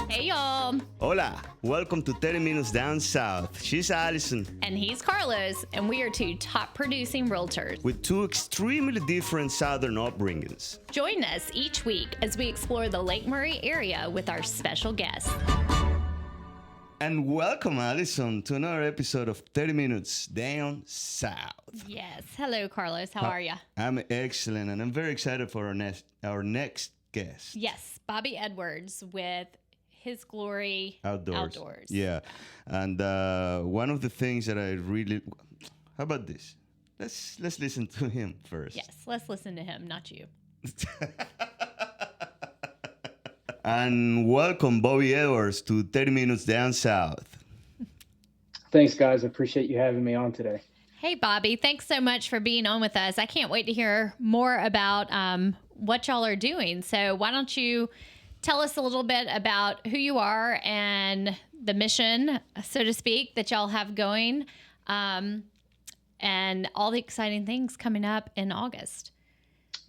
Hey, y'all. Hola, welcome to 30 Minutes Down South. She's Allison. And he's Carlos, and we are two top producing realtors. With two extremely different Southern upbringings. Join us each week as we explore the Lake Murray area with our special guests. And welcome, Allison, to another episode of 30 Minutes Down South. Yes. Hello, Carlos. How are you? I'm excellent, and I'm very excited for our next guest. Yes, Bobby Edwards with His Glory Outdoors. Yeah. And one of the things that I really... How about this? Let's listen to him first. Yes, let's listen to him, not you. And welcome, Bobby Edwards, to 30 Minutes Down South. Thanks, guys. I appreciate you having me on today. Hey, Bobby. Thanks so much for being on with us. I can't wait to hear more about what y'all are doing. So why don't you tell us a little bit about who you are and the mission, so to speak, that y'all have going, and all the exciting things coming up in August.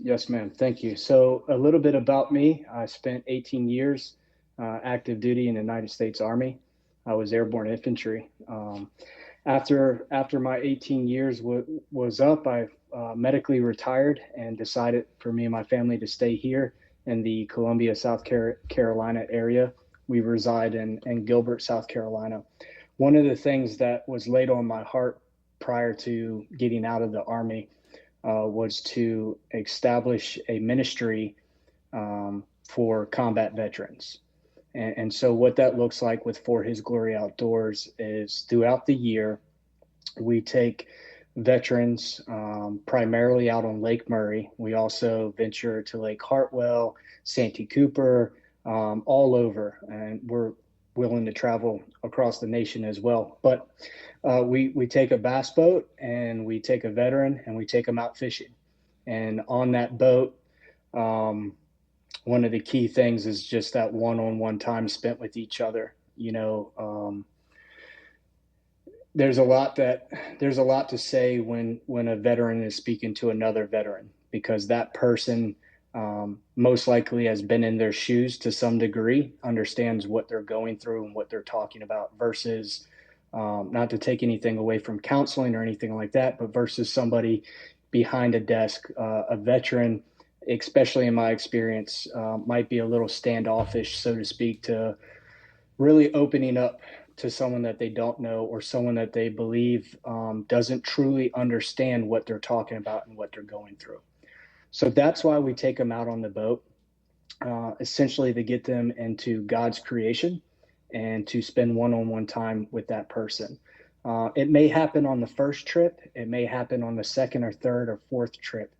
Yes, ma'am. Thank you. So a little bit about me. I spent 18 years active duty in the United States Army. I was airborne infantry. After my 18 years was up, I medically retired and decided for me and my family to stay here in the Columbia, South Carolina area. We reside in Gilbert, South Carolina. One of the things that was laid on my heart prior to getting out of the Army was to establish a ministry for combat veterans. And so what that looks like with For His Glory Outdoors is throughout the year, we take veterans primarily out on Lake Murray. We also venture to Lake Hartwell, Santee Cooper, all over, and we're willing to travel across the nation as well. But we take a bass boat and we take a veteran and we take them out fishing. And on that boat, one of the key things is just that one-on-one time spent with each other. You know, there's a lot to say when a veteran is speaking to another veteran, because that person most likely has been in their shoes to some degree, understands what they're going through and what they're talking about, versus not to take anything away from counseling or anything like that, but versus somebody behind a desk. A veteran, especially in my experience, might be a little standoffish, so to speak, to really opening up to someone that they don't know or someone that they believe doesn't truly understand what they're talking about and what they're going through. So that's why we take them out on the boat, essentially to get them into God's creation and to spend one-on-one time with that person. It may happen on the first trip. It may happen on the second or third or fourth trip.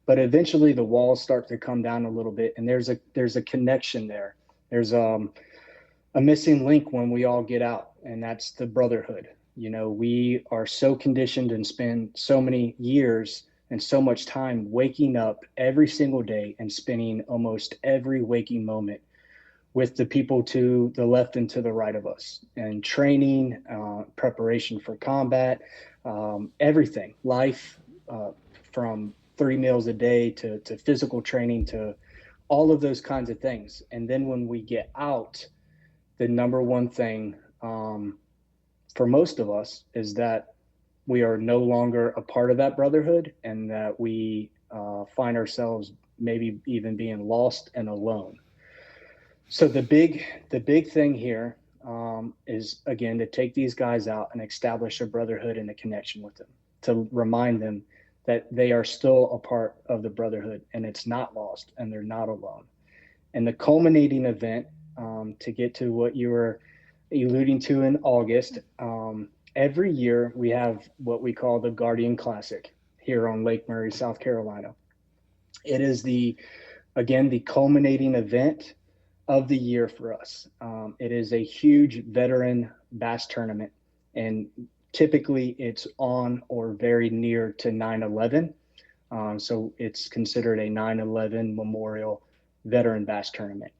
But eventually the walls start to come down a little bit, and there's a connection there. There's a missing link when we all get out, and that's the brotherhood. You know, we are so conditioned and spend so many years and so much time waking up every single day and spending almost every waking moment with the people to the left and to the right of us, and training, preparation for combat, everything, life, from 3 meals a day to physical training, to all of those kinds of things. And then when we get out, the number one thing for most of us is that we are no longer a part of that brotherhood, and that we find ourselves maybe even being lost and alone. So the big thing here is, again, to take these guys out and establish a brotherhood and a connection with them, to remind them that they are still a part of the brotherhood and it's not lost and they're not alone. And the culminating event, to get to what you were alluding to in August, every year we have what we call the Guardian Classic here on Lake Murray, South Carolina. It is the culminating event of the year for us. It is a huge veteran bass tournament, and typically it's on or very near to 9/11. So it's considered a 9/11 memorial veteran bass tournament.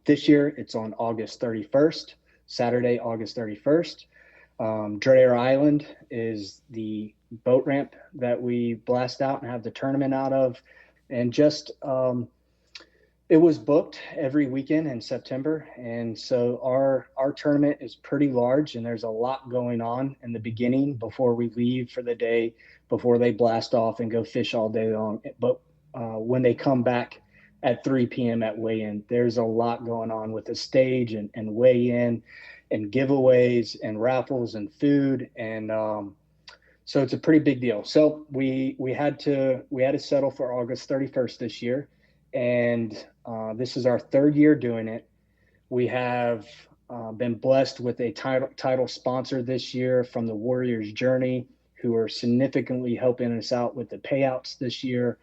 This year it's on August 31st, Saturday, August 31st. Dreher Island is the boat ramp that we blast out and have the tournament out of. And just It was booked every weekend in September, and so our tournament is pretty large, and there's a lot going on in the beginning before we leave for the day, before they blast off and go fish all day long. But when they come back at 3 p.m. at weigh-in, there's a lot going on with the stage and weigh-in and giveaways and raffles and food, and so it's a pretty big deal. So we had to settle for August 31st this year, and this is our third year doing it. We have been blessed with a title sponsor this year from the Warriors Journey, who are significantly helping us out with the payouts this year.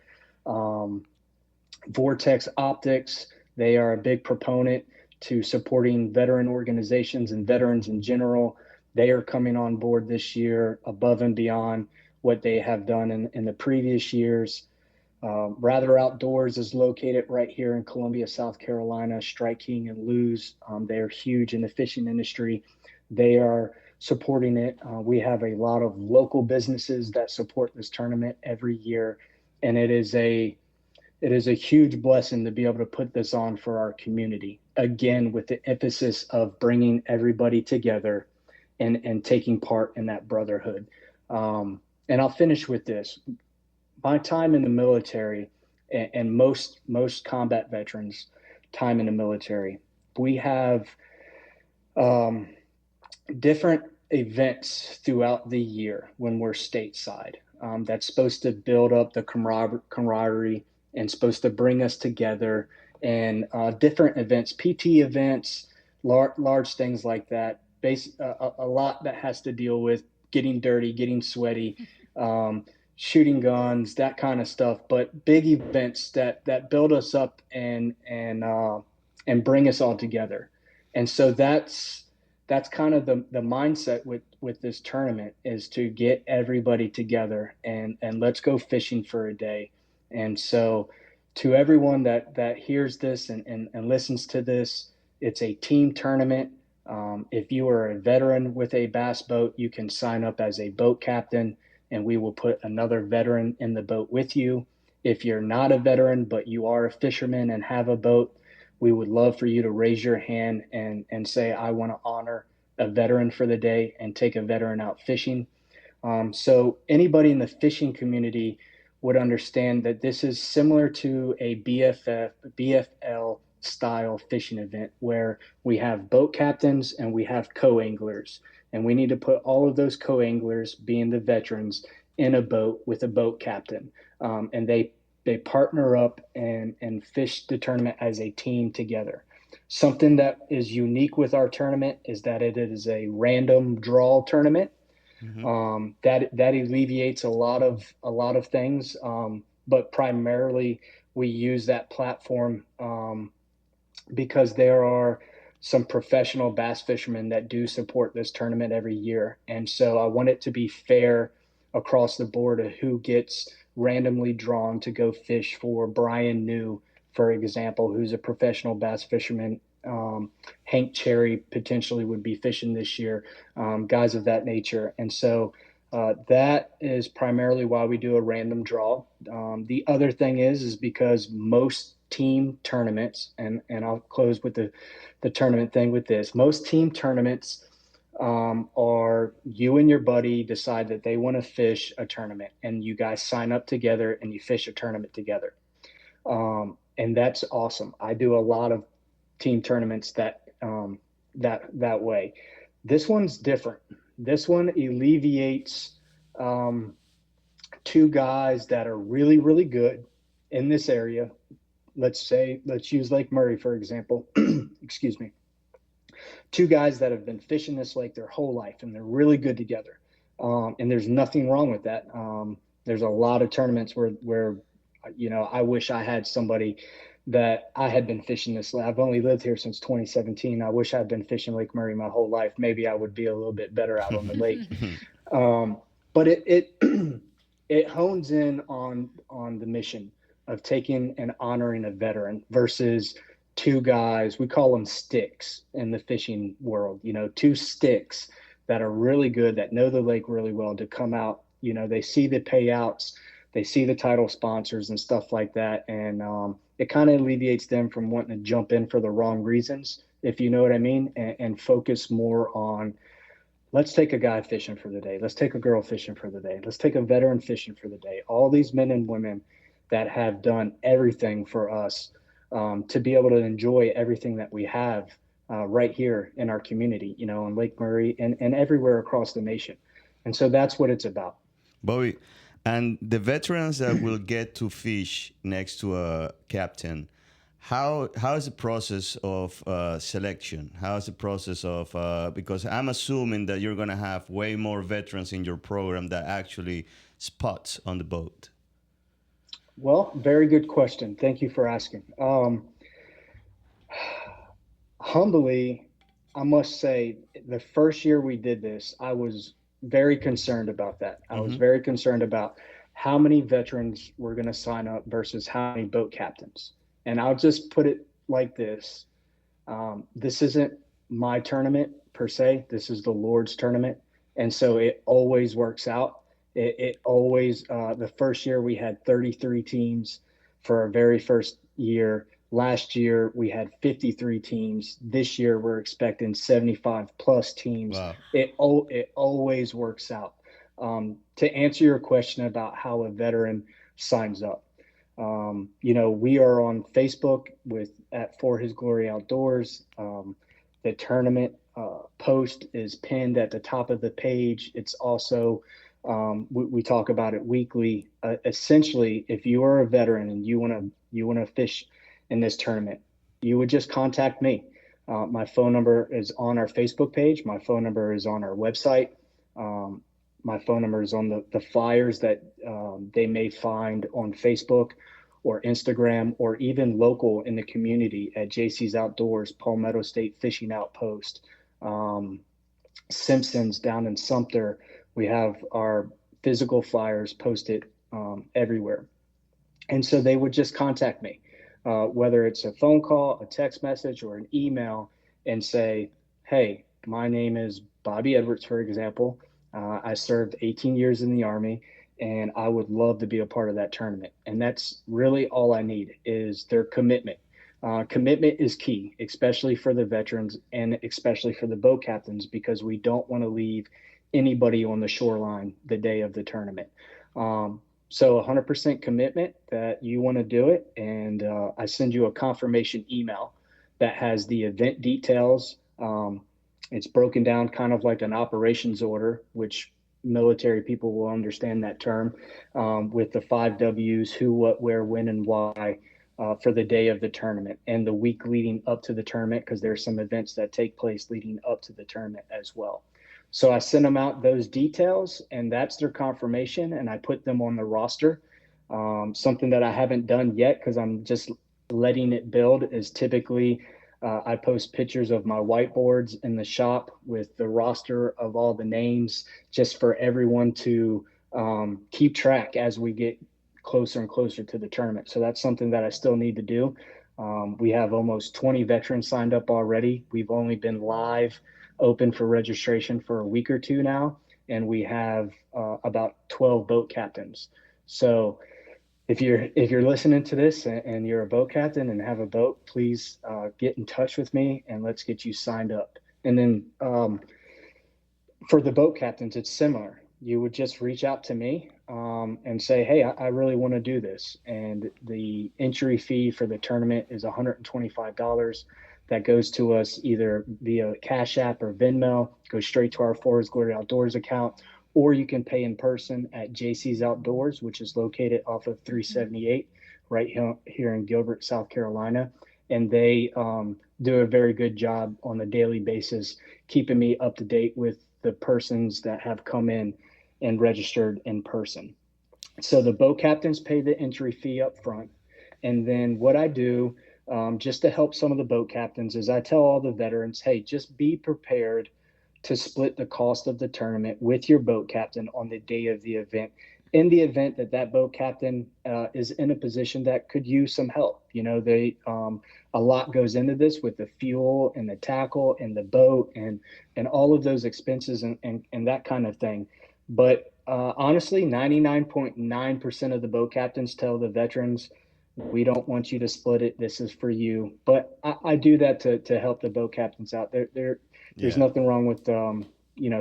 Vortex Optics, they are a big proponent to supporting veteran organizations and veterans in general. They are coming on board this year above and beyond what they have done in the previous years. Rather Outdoors is located right here in Columbia, South Carolina. Strike King and Lose, they are huge in the fishing industry. They are supporting it. We have a lot of local businesses that support this tournament every year, and it is a huge blessing to be able to put this on for our community. Again, with the emphasis of bringing everybody together and taking part in that brotherhood. And I'll finish with this. My time in the military, and most combat veterans' time in the military, we have different events throughout the year when we're stateside. That's supposed to build up the camaraderie and supposed to bring us together, and different events, PT events, large things like that. A lot that has to deal with getting dirty, getting sweaty, shooting guns, that kind of stuff. But big events that build us up and bring us all together. And so that's kind of the mindset with this tournament, is to get everybody together and let's go fishing for a day. And so to everyone that hears this and listens to this, it's a team tournament. If you are a veteran with a bass boat, you can sign up as a boat captain, and we will put another veteran in the boat with you. If you're not a veteran, but you are a fisherman and have a boat, we would love for you to raise your hand and say, I want to honor a veteran for the day and take a veteran out fishing. So anybody in the fishing community would understand that this is similar to a BFL style fishing event, where we have boat captains and we have co-anglers, and we need to put all of those co-anglers, being the veterans, in a boat with a boat captain, and they partner up and fish the tournament as a team together. Something that is unique with our tournament is that it is a random draw tournament. That alleviates a lot of things, but primarily we use that platform because there are some professional bass fishermen that do support this tournament every year, and so I want it to be fair across the board of who gets randomly drawn to go fish for Brian New, for example, who's a professional bass fisherman. Hank Cherry potentially would be fishing this year, guys of that nature. And so that is primarily why we do a random draw. The other thing is because most team tournaments, and I'll close with the tournament thing with this, most team tournaments are you and your buddy decide that they want to fish a tournament, and you guys sign up together and you fish a tournament together. And that's awesome. I do a lot of team tournaments that way. This one's different. This one alleviates two guys that are really, really good in this area. Let's use Lake Murray, for example. Excuse me. Two guys that have been fishing this lake their whole life, and they're really good together. And there's nothing wrong with that. There's a lot of tournaments where I wish I had somebody that I had been fishing this lake. I've only lived here since 2017. I wish I'd been fishing Lake Murray my whole life. Maybe I would be a little bit better out on the lake. But it hones in on the mission of taking and honoring a veteran versus two guys. We call them sticks in the fishing world. Two sticks that are really good, that know the lake really well, to come out. They see the payouts, they see the title sponsors and stuff like that, and it kind of alleviates them from wanting to jump in for the wrong reasons, if you know what I mean, and focus more on, let's take a guy fishing for the day. Let's take a girl fishing for the day. Let's take a veteran fishing for the day. All these men and women that have done everything for us, to be able to enjoy everything that we have right here in our community, in Lake Murray and everywhere across the nation. And so that's what it's about. Bobby, and the veterans that will get to fish next to a captain, how is the process of selection? How is the process of because I'm assuming that you're gonna have way more veterans in your program that actually spots on the boat. Well, very good question. Thank you for asking. Humbly, I must say, the first year we did this, I was very concerned about that. I was Hmm. very concerned about how many veterans were going to sign up versus how many boat captains. And I'll just put it like this. This isn't my tournament per se. This is the Lord's tournament. And so it always works out. It always, the first year we had 33 teams for our very first year. Last year we had 53 teams. This year we're expecting 75 plus teams. Wow. It always works out. To answer your question about how a veteran signs up, we are on Facebook at For His Glory Outdoors. The tournament post is pinned at the top of the page. It's also we talk about it weekly. Essentially, if you are a veteran and you wanna fish in this tournament, you would just contact me. My phone number is on our Facebook page. My phone number is on our website. Um, my phone number is on the flyers that they may find on Facebook or Instagram, or even local in the community at JC's Outdoors, Palmetto State Fishing Outpost, um, Simpsons down in Sumter. We have our physical flyers posted everywhere. And so they would just contact me, whether it's a phone call, a text message, or an email, and say, hey, my name is Bobby Edwards, for example. I served 18 years in the Army, and I would love to be a part of that tournament. And that's really all I need is their commitment. Commitment is key, especially for the veterans and especially for the boat captains, because we don't want to leave anybody on the shoreline the day of the tournament. So 100% commitment that you want to do it. And I send you a confirmation email that has the event details. It's broken down kind of like an operations order, which military people will understand that term, with the 5 W's: who, what, where, when, and why, for the day of the tournament and the week leading up to the tournament, because there's some events that take place leading up to the tournament as well. So I send them out those details, and that's their confirmation, and I put them on the roster. Something that I haven't done yet because I'm just letting it build is typically I post pictures of my whiteboards in the shop with the roster of all the names, just for everyone to keep track as we get closer and closer to the tournament. So that's something that I still need to do. We have almost 20 veterans signed up already. We've only been live open for registration for a week or two now, and we have about 12 boat captains. So if you're listening to this and you're a boat captain and have a boat, please get in touch with me and let's get you signed up. And then for the boat captains, it's similar. You would just reach out to me and say, hey, I really want to do this. And the entry fee for the tournament is $125. That goes to us either via Cash App or Venmo, goes straight to our For His Glory Outdoors account, or you can pay in person at JC's Outdoors, which is located off of 378 right here in Gilbert, South Carolina. And they do a very good job on a daily basis, keeping me up to date with the persons that have come in and registered in person. So the boat captains pay the entry fee up front. And then what I do, just to help some of the boat captains, is I tell all the veterans, hey, just be prepared to split the cost of the tournament with your boat captain on the day of the event, in the event that that boat captain is in a position that could use some help. A lot goes into this with the fuel and the tackle and the boat and all of those expenses and that kind of thing. But honestly, 99.9% of the boat captains tell the veterans We don't want you to split it. This is for you. But I do that to help the boat captains out. There's Yeah. nothing wrong with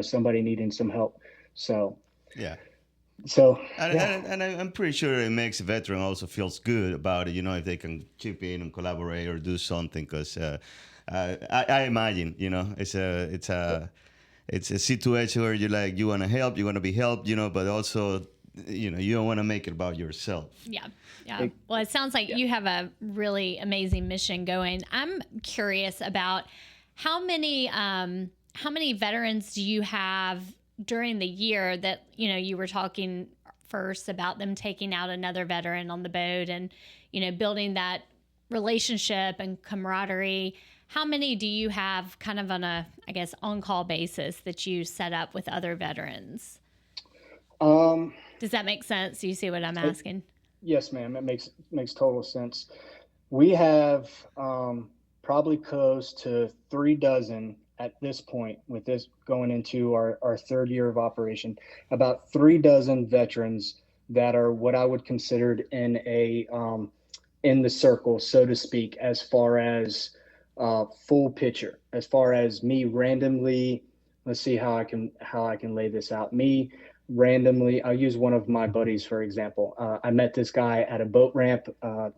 somebody needing some help. So Yeah. so And, yeah. I'm pretty sure it makes a veteran also feels good about it, if they can chip in and collaborate or do something. Because I imagine, it's a situation where you want to help, you want to be helped, but also, you don't want to make it about yourself. Yeah. Yeah. Well, it sounds like Yeah. you have a really amazing mission going. I'm curious about how many veterans do you have during the year that, you were talking first about them taking out another veteran on the boat and, building that relationship and camaraderie. How many do you have kind of on a, I guess, on-call basis that you set up with other veterans? Um, Does that make sense? Do you see what I'm it, asking? yes, ma'am. It makes total sense. We have probably close to 3 dozen at this point, with this going into our third year of operation, about 3 dozen veterans that are what I would consider in the circle, so to speak, as far as full picture, as far as me randomly. Let's see how I can lay this out. Me randomly, I'll use one of my buddies for example. I met this guy at a boat ramp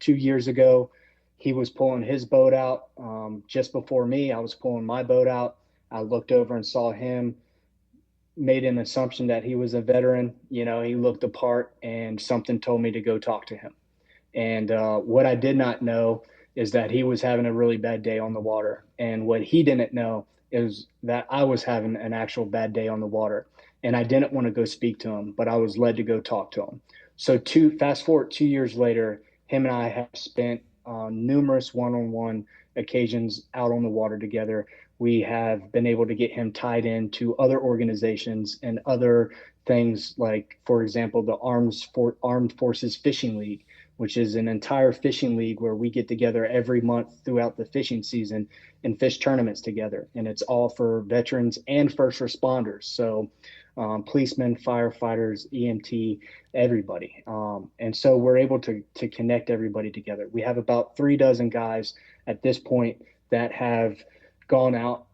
2 years ago. He was pulling his boat out just before me. I was pulling my boat out. I looked over and saw him, made an assumption that he was a veteran. He looked the part, and something told me to go talk to him. And what I did not know is that he was having a really bad day on the water. And what he didn't know is that I was having an actual bad day on the water. And I didn't want to go speak to him, but I was led to go talk to him. So fast forward 2 years later, him and I have spent numerous one-on-one occasions out on the water together. We have been able to get him tied into other organizations and other things, like, for example, the Armed Forces Fishing League, which is an entire fishing league where we get together every month throughout the fishing season and fish tournaments together. And it's all for veterans and first responders. So policemen, firefighters, EMT, everybody. And so we're able to connect everybody together. We have about 3 dozen guys at this point that have gone out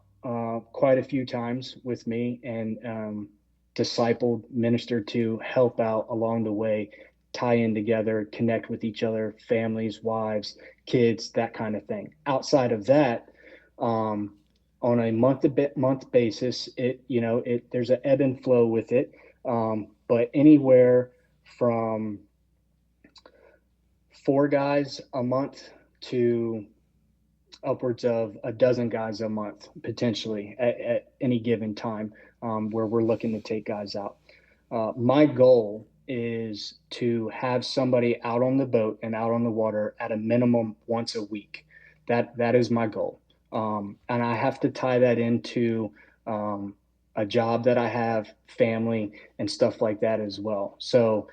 quite a few times with me and discipled, ministered to, help out along the way, tie in together, connect with each other, families, wives, kids, that kind of thing. Outside of that, on a month basis, there's an ebb and flow with it, but anywhere from 4 guys a month to upwards of a dozen guys a month potentially at any given time, where we're looking to take guys out. My goal is to have somebody out on the boat and out on the water at a minimum once a week. That is my goal, and I have to tie that into a job that I have, family, and stuff like that as well. So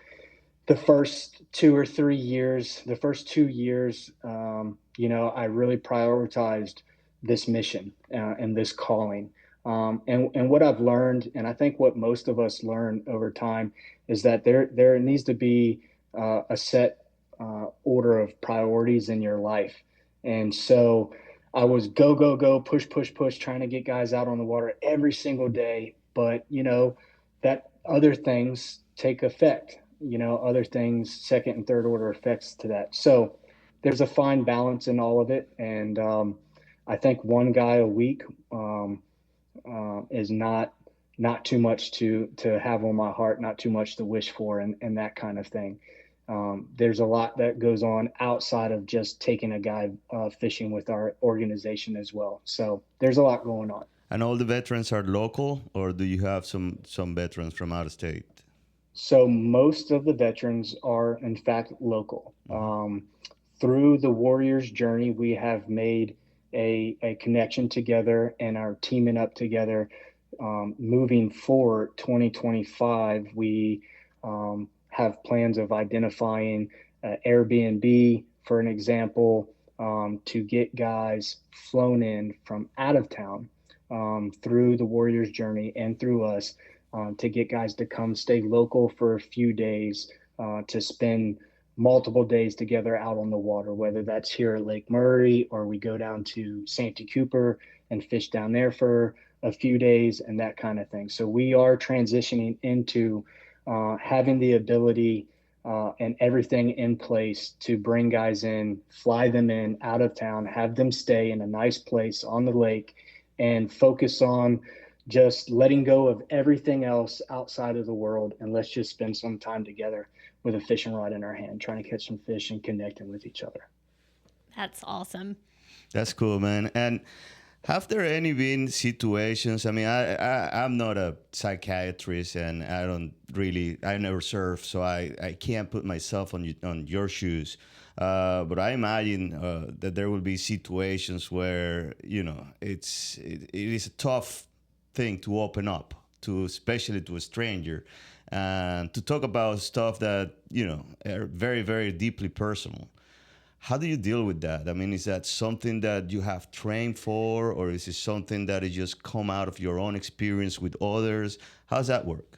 the first 2 or 3 years, the first 2 years, I really prioritized this mission and this calling. And what I've learned, and I think what most of us learn over time, is that there needs to be a set order of priorities in your life. And so I was go, go, go, push, push, push, trying to get guys out on the water every single day. But, that other things take effect, other things, second and third order effects to that. So there's a fine balance in all of it. And I think one guy a week is not too much to have on my heart, not too much to wish for, and that kind of thing. There's a lot that goes on outside of just taking a guy fishing with our organization as well. So there's a lot going on. And all the veterans are local, or do you have some veterans from out of state? So most of the veterans are, in fact, local. Mm-hmm. Through the Warriors journey, we have made a connection together and are teaming up together. Moving forward, 2025, we have plans of identifying Airbnb, for an example, to get guys flown in from out of town through the Warriors journey and through us, to get guys to come stay local for a few days, to spend multiple days together out on the water, whether that's here at Lake Murray or we go down to Santee Cooper and fish down there for a few days and that kind of thing. So we are transitioning into having the ability and everything in place to bring guys in, fly them in out of town, have them stay in a nice place on the lake, and focus on just letting go of everything else outside of the world, and let's just spend some time together with a fishing rod in our hand, trying to catch some fish and connecting with each other. That's awesome. That's cool, man. And have there any been situations? I mean, I'm not a psychiatrist, and I never surf, so I can't put myself on your shoes. But I imagine that there will be situations where it is a tough thing to open up to, especially to a stranger, and to talk about stuff that are very, very deeply personal. How do you deal with that? I mean, is that something that you have trained for, or is it something that is just come out of your own experience with others? How's that work?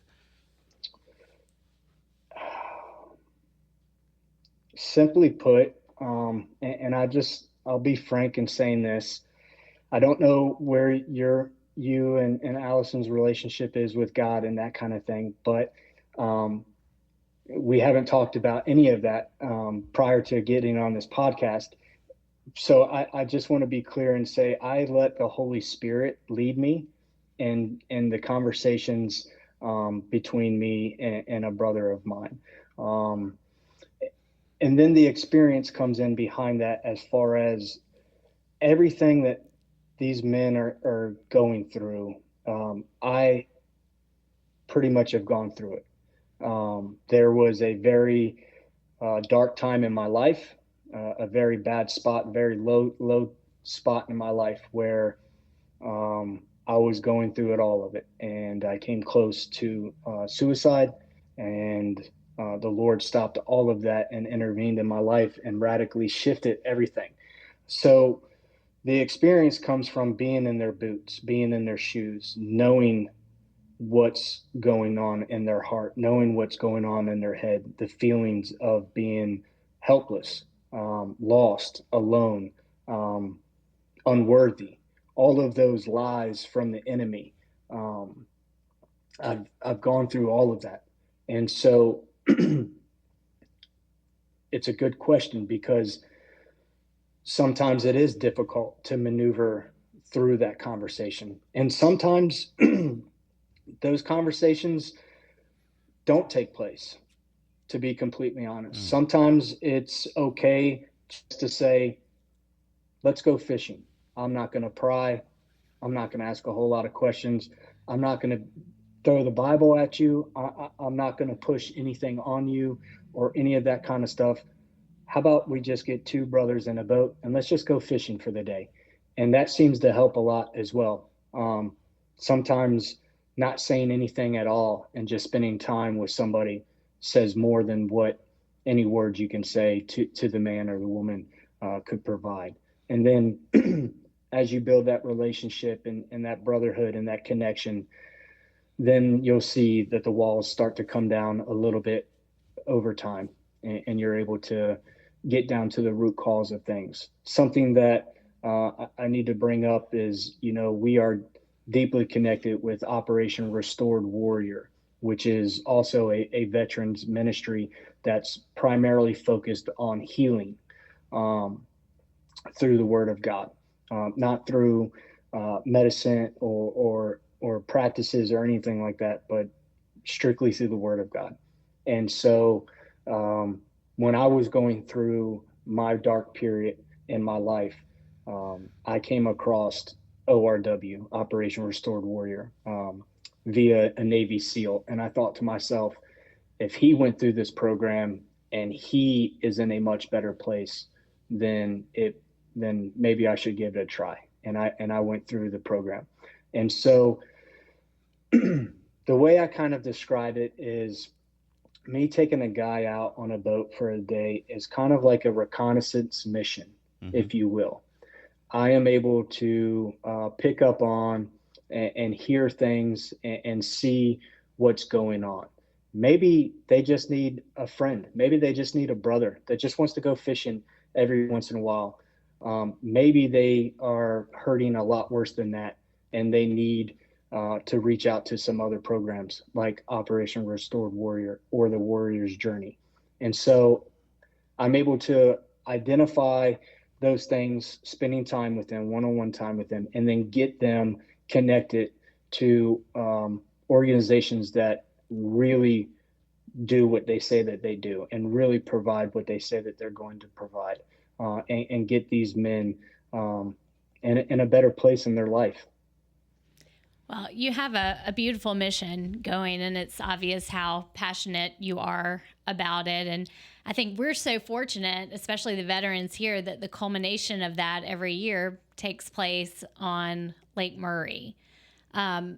Simply put, and I'll be frank in saying this. I don't know where you and Allison's relationship is with God and that kind of thing, but we haven't talked about any of that prior to getting on this podcast. So I just want to be clear and say I let the Holy Spirit lead me in the conversations between me and a brother of mine. And then the experience comes in behind that, as far as everything that these men are going through. I pretty much have gone through it. There was a very dark time in my life, a very bad spot, very low spot in my life where I was going through all of it, and I came close to suicide, and the Lord stopped all of that and intervened in my life and radically shifted everything. So the experience comes from being in their boots, being in their shoes, knowing what's going on in their heart, knowing what's going on in their head, the feelings of being helpless, lost, alone, unworthy, all of those lies from the enemy. I've gone through all of that. And so it's a good question, because sometimes it is difficult to maneuver through that conversation. And sometimes those conversations don't take place, to be completely honest. Sometimes it's okay just to say, let's go fishing. I'm not going to pry. I'm not going to ask a whole lot of questions. I'm not going to throw the Bible at you. I'm not going to push anything on you or any of that kind of stuff. How about we just get two brothers in a boat and let's just go fishing for the day? And that seems to help a lot as well. Sometimes not saying anything at all and just spending time with somebody says more than what any words you can say to the man or the woman could provide. And then as you build that relationship and that brotherhood and that connection, then you'll see that the walls start to come down a little bit over time, and you're able to get down to the root cause of things. Something that I need to bring up is, we are deeply connected with Operation Restored Warrior, which is also a veterans ministry that's primarily focused on healing through the Word of God, not through medicine or practices or anything like that, but strictly through the Word of God. And so when I was going through my dark period in my life, I came across ORW, Operation Restored Warrior, via a Navy SEAL. And I thought to myself, if he went through this program and he is in a much better place, then maybe I should give it a try. And I went through the program. And so the way I kind of describe it is, me taking a guy out on a boat for a day is kind of like a reconnaissance mission, if you will. I am able to pick up on and hear things and see what's going on. Maybe they just need a friend. Maybe they just need a brother that just wants to go fishing every once in a while. Maybe they are hurting a lot worse than that, and they need to reach out to some other programs like Operation Restored Warrior or the Warrior's Journey. And so I'm able to identify those things, spending time with them, one-on-one time with them, and then get them connected to organizations that really do what they say that they do and really provide what they say that they're going to provide, and get these men in a better place in their life. Well, you have a beautiful mission going, and it's obvious how passionate you are about it. And I think we're so fortunate, especially the veterans here, that the culmination of that every year takes place on Lake Murray.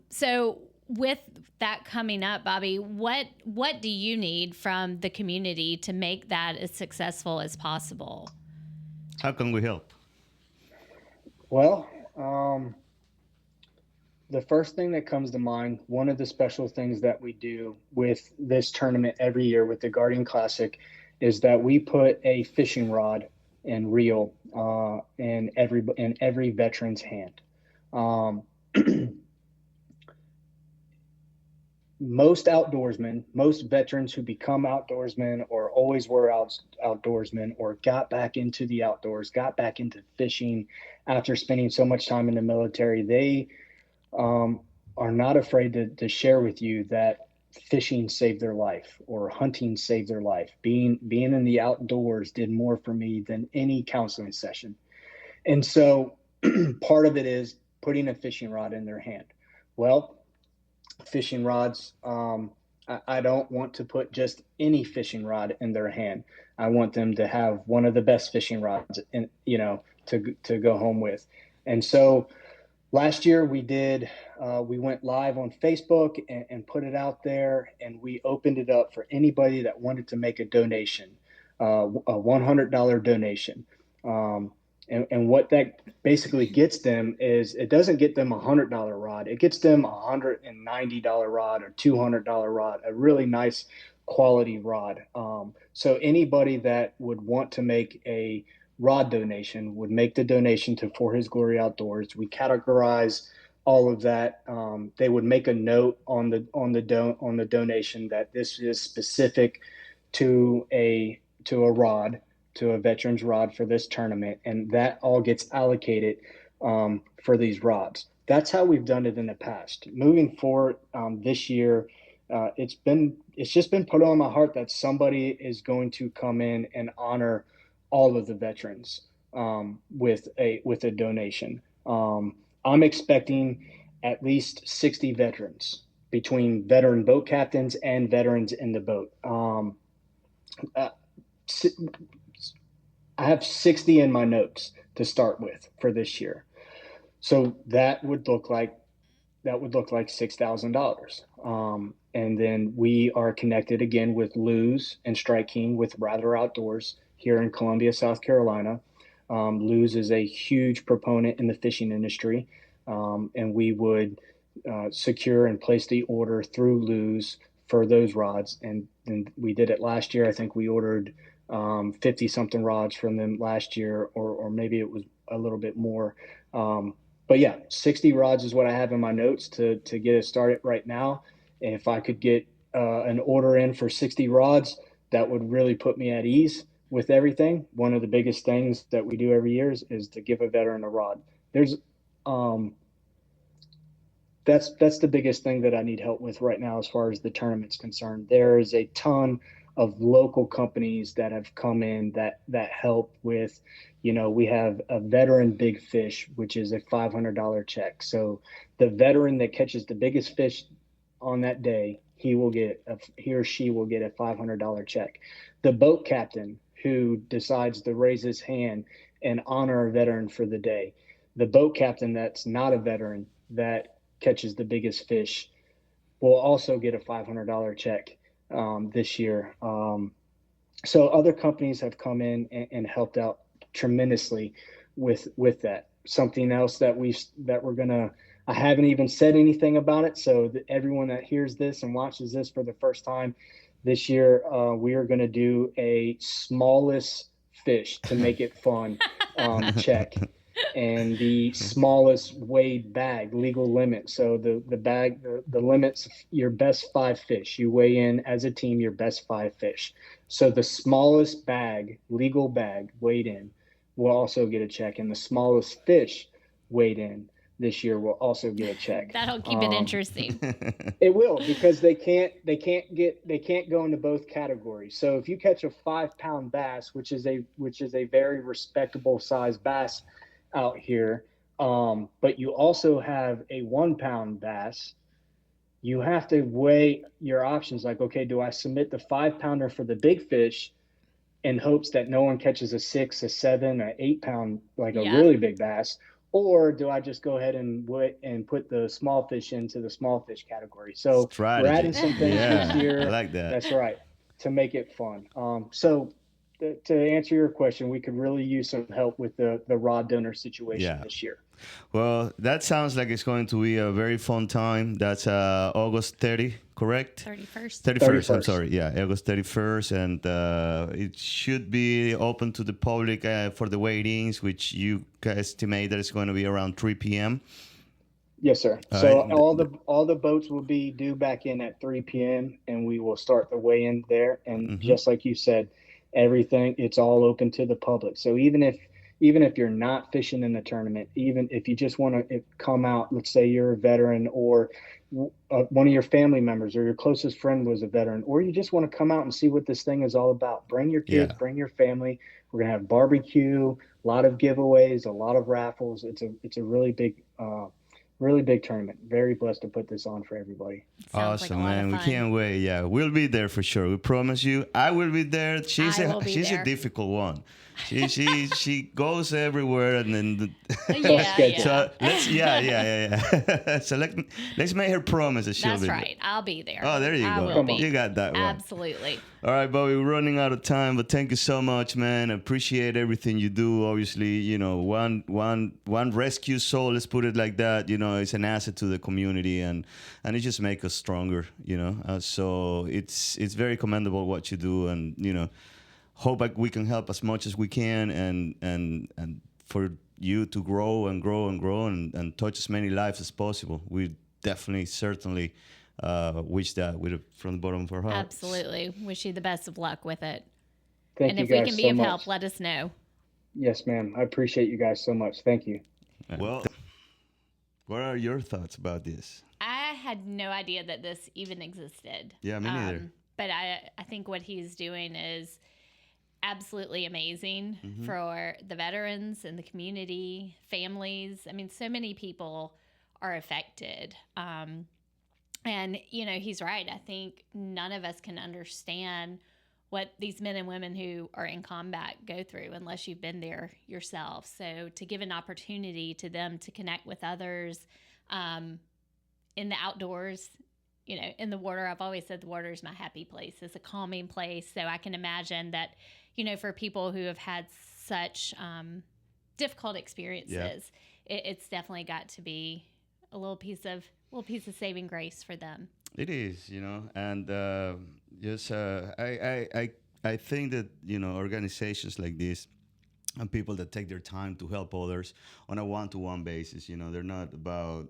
So, with that coming up, Bobby, what do you need from the community to make that as successful as possible? How can we help? Well, the first thing that comes to mind, one of the special things that we do with this tournament every year with the Guardian Classic, is that we put a fishing rod and reel in every veteran's hand. Um, Most outdoorsmen, most veterans who become outdoorsmen or always were outdoorsmen or got back into the outdoors, got back into fishing after spending so much time in the military, they are not afraid to share with you that fishing saved their life or hunting saved their life. Being in the outdoors did more for me than any counseling session. And so part of it is putting a fishing rod in their hand. Well, fishing rods, I don't want to put just any fishing rod in their hand. I want them to have one of the best fishing rods, and to go home with. And so last year we went live on Facebook and put it out there, and we opened it up for anybody that wanted to make a donation, a $100 donation. And what that basically gets them is, it doesn't get them a $100 rod. It gets them a $190 rod or $200 rod, a really nice quality rod. So anybody that would want to make a rod donation would make the donation to For His Glory Outdoors. We categorize all of that. They would make a note on the donation that this is specific to a rod, to a veteran's rod for this tournament, and that all gets allocated for these rods. That's how we've done it in the past. Moving forward, this year, it's just been put on my heart that somebody is going to come in and honor all of the veterans with a donation. I'm expecting at least 60 veterans, between veteran boat captains and veterans in the boat. I have 60 in my notes to start with for this year. So that would look like $6,000. And then we are connected again with Luz and Strike King with Rather Outdoors here in Columbia, South Carolina. Luz is a huge proponent in the fishing industry, and we would secure and place the order through Luz for those rods. And we did it last year. I think we ordered 50 something rods from them last year, or maybe it was a little bit more. But yeah, 60 rods is what I have in my notes to get it started right now. And if I could get an order in for 60 rods, that would really put me at ease with everything. One of the biggest things that we do every year is to give a veteran a rod. That's the biggest thing that I need help with right now as far as the tournament's concerned. There is a ton of local companies that have come in that help with, we have a veteran big fish, which is a $500 check. So the veteran that catches the biggest fish on that day, he or she will get a $500 check. The boat captain who decides to raise his hand and honor a veteran for the day, the boat captain that's not a veteran that catches the biggest fish, will also get a $500 check this year. So other companies have come in and helped out tremendously with that. something else that we're gonna. I haven't even said anything about it, so that everyone that hears this and watches this for the first time this year, we are going to do a smallest fish to make it fun check, and the smallest weighed bag legal limit. So the bag the limits your best 5 fish. You weigh in as a team your best 5 fish. So the smallest bag legal bag weighed in will also get a check, and the smallest fish weighed in this year will also get a check. That'll keep it interesting. It will, because they can't go into both categories. So if you catch a 5 pound bass, which is a very respectable size bass out here, but you also have a 1 pound bass, you have to weigh your options. Like, okay, do I submit the 5 pounder for the big fish in hopes that no one catches a 6, a 7, a 8 pound, like a Yeah. really big bass? Or do I just go ahead and put the small fish into the small fish category? So we're Strategy. adding some things this Yeah, year. I like that. That's right, to make it fun. So to answer your question, we could really use some help with the rod donor situation Yeah. this year. Well, that sounds like it's going to be a very fun time. That's August 30, correct? 31st. 31st, I'm 31st. sorry. Yeah, August 31st. And it should be open to the public for the weigh-ins, which you estimate that it's going to be around 3 p.m. Yes, sir. All So right. all the boats will be due back in at 3 p.m. and we will start the weigh-in there. And just like you said, everything, it's all open to the public. So even if you're not fishing in the tournament, even if you just want to come out, let's say you're a veteran, or one of your family members or your closest friend was a veteran, or you just want to come out and see what this thing is all about, bring your kids, Yeah. bring your family. We're gonna have barbecue, a lot of giveaways, a lot of raffles. It's a really big tournament. Very blessed to put this on for everybody. Sounds like a Awesome, lot man. of We fun. can't wait. Yeah, we'll be there for sure. We promise you. I will be there. She's I will be she's there. a difficult one. She goes everywhere, and then Yeah, schedule. so let's so let's make her promise that she'll That's be right. I'll be there. there. Oh, there you I go. will Come be. on. You got that one. Absolutely. All right, Bobby, we're running out of time, but thank you so much, man. I appreciate everything you do. Obviously, one rescue soul, let's put it like that, it's an asset to the community, and it just makes us stronger, so it's very commendable what you do, and, hope like we can help as much as we can, and for you to grow and grow and grow and touch as many lives as possible. We definitely, certainly wish that from the bottom of our hearts. Absolutely. Wish you the best of luck with it. Thank And you if we guys can be so of much. help, let us know. Yes, ma'am. I appreciate you guys so much. Thank you. Well, what are your thoughts about this? I had no idea that this even existed. Yeah, me neither. But I think what he's doing is absolutely amazing for the veterans and the community, families. I mean, so many people are affected. And, he's right. I think none of us can understand what these men and women who are in combat go through unless you've been there yourself. So to give an opportunity to them to connect with others in the outdoors, in the water. I've always said the water is my happy place. It's a calming place. So I can imagine that, for people who have had such difficult experiences, it's definitely got to be a little piece of saving grace for them. It is, and just I think that organizations like this and people that take their time to help others on a one-to-one basis, they're not about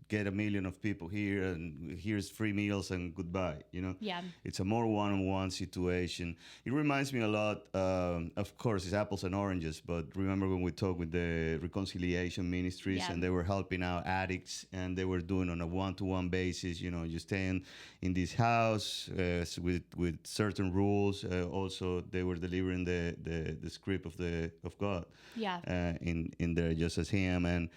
get a million of people here and here's free meals and goodbye. Yeah. It's a more one-on-one situation. It reminds me a lot. Of course, it's apples and oranges, but remember when we talked with the Reconciliation Ministries, Yeah. and they were helping out addicts, and they were doing on a one-to-one basis. You staying in this house with certain rules. Also, they were delivering the script of God. Yeah. In there, just as Him, and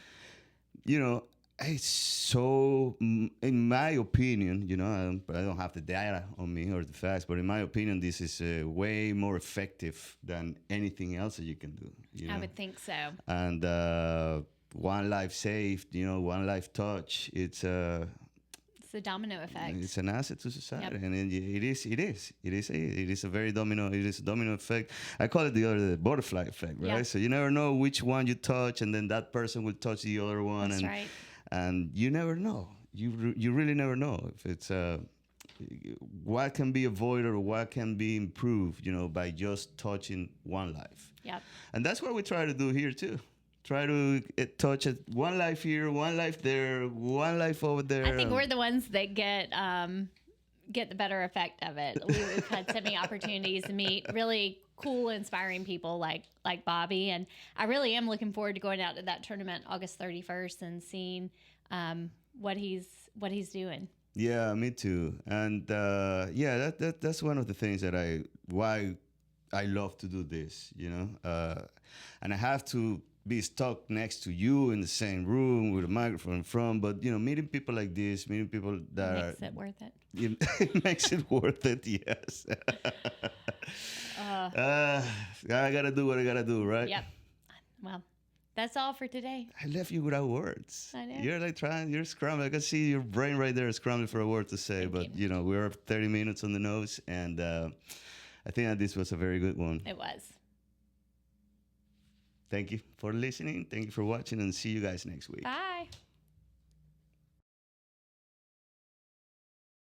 it's so, in my opinion, I don't have the data on me or the facts, but in my opinion, this is way more effective than anything else that you can do. I would think so. And one life saved, one life touched. It's It's the domino effect. It's an asset to society, Yep. and it is a very domino. It is a domino effect. I call it the butterfly effect, right? Yeah. So you never know which one you touch, and then that person will touch the other one, That's and right. and you never know. You really never know if it's what can be avoided or what can be improved, by just touching one life. Yep. And that's what we try to do here too. Try to touch it, one life here, one life there, one life over there. I think we're the ones that get the better effect of it. We've had so many opportunities to meet really cool, inspiring people like Bobby, and I really am looking forward to going out to that tournament August 31st and seeing what he's doing. Yeah, me too. And that's one of the things why I love to do this, and I have to be stuck next to you in the same room with a microphone in front. But meeting people like this, meeting people that Makes it worth it. It makes it worth it. Yes. I gotta do what I gotta do, right? Yep. Well, that's all for today. I left you without words. I know. You're scrambling. I can see your brain right there scrambling for a word to say. Thank But we're 30 minutes on the nose, and I think that this was a very good one. It was. Thank you for listening. Thank you for watching, and see you guys next week. Bye.